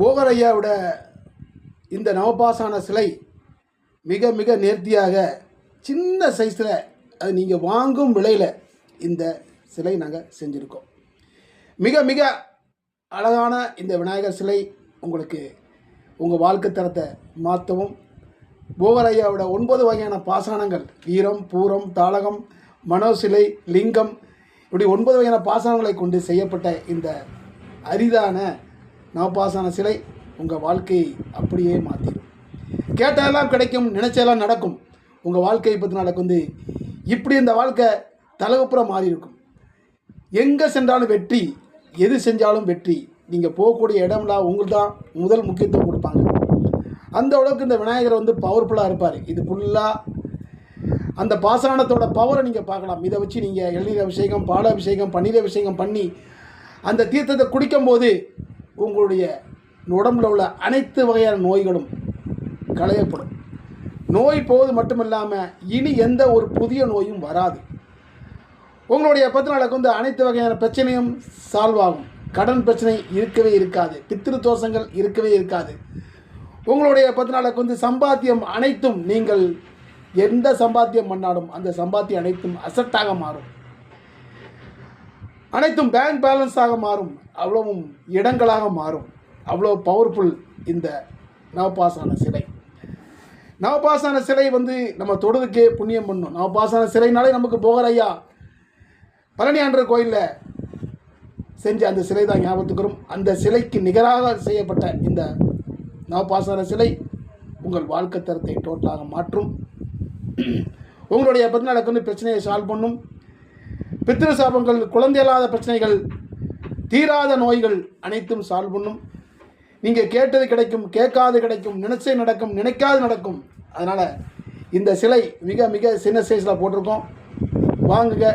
போகர் ஐயாவோட இந்த நவபாசான சிலை மிக மிக நேர்த்தியாக சின்ன சைஸில் அது நீங்கள் வாங்கும் விலையில் இந்த சிலை நாங்கள் செஞ்சுருக்கோம். மிக மிக அழகான இந்த விநாயகர் சிலை உங்களுக்கு உங்கள் வாழ்க்கை தரத்தை மாற்றவும், போகர் ஐயாவோட 9 வகையான பாசானங்கள் வீரம், பூரம், தாளகம், மனோசிலை, லிங்கம், இப்படி 9 வகையான பாசானங்களை கொண்டு செய்யப்பட்ட இந்த அரிதான நவபாசான சிலை உங்கள் வாழ்க்கையை அப்படியே மாற்றிடும். கேட்டதெல்லாம் கிடைக்கும், நினைச்சதெல்லாம் நடக்கும். உங்கள் வாழ்க்கையை பற்றி நடக்கும் இப்படி இந்த வாழ்க்கை தலைவப்புறம் மாறி இருக்கும். எங்கே சென்றாலும் வெற்றி, எது செஞ்சாலும் வெற்றி. நீங்கள் போகக்கூடிய இடம்லாம் உங்களுக்கு தான் முதல் முக்கியத்துவம் கொடுப்பாங்க. அந்த அளவுக்கு இந்த விநாயகர் பவர்ஃபுல்லாக இருப்பார். இது ஃபுல்லாக அந்த பாசானத்தோட பவரை நீங்கள் பார்க்கலாம். இதை வச்சு நீங்கள் இளநீர் அபிஷேகம், பால அபிஷேகம், பன்னீர் அபிஷேகம் பண்ணி அந்த தீர்த்தத்தை குடிக்கும்போது உங்களுடைய உடம்புல உள்ள அனைத்து வகையான நோய்களும் களையப்படும். நோய் போவது மட்டுமில்லாமல் இனி எந்த ஒரு புதிய நோயும் வராது. உங்களுடைய 10 நாளுக்கு அனைத்து வகையான பிரச்சனையும் சால்வ் ஆகும். கடன் பிரச்சனை இருக்கவே இருக்காது. பித்திரு தோஷங்கள் இருக்கவே இருக்காது. உங்களுடைய 10 நாளுக்கு சம்பாத்தியம் அனைத்தும், நீங்கள் எந்த சம்பாத்தியம் பண்ணாலும் அந்த சம்பாத்தியம் அனைத்தும் அசட்டாக மாறும். அனைத்தும் பேங்க் பேலன்ஸாக மாறும். அவ்வளவும் இடங்களாக மாறும். அவ்வளோ பவர்ஃபுல் இந்த நவபாசான சிலை. நவபாசான சிலை நம்ம தொடுறதுக்கே புண்ணியம் பண்ணணும். நவபாசான சிலைனாலே நமக்கு போகர் ஐயா பழனி ஆண்டவர் கோயிலில் செஞ்ச அந்த சிலை தான் ஞாபகத்துக்கு வரும். அந்த சிலைக்கு நிகராக செய்யப்பட்ட இந்த நவபாசான சிலை உங்கள் வாழ்க்கை தரத்தை டோட்டலாக மாற்றும். உங்களுடைய 10 நாளுக்கு பிரச்சனையை சால்வ் பண்ணும். பித்திரு சாபங்கள், குழந்தை இல்லாத பிரச்சனைகள், தீராத நோய்கள் அனைத்தும் சால்வ் பண்ணும். நீங்கள் கேட்டது கிடைக்கும், கேட்காது கிடைக்கும், நினைச்சது நடக்கும், நினைக்காது நடக்கும். அதனால் இந்த சிலை மிக மிக சின்ன சைஸில் போட்டிருக்கோம். வாங்குங்க.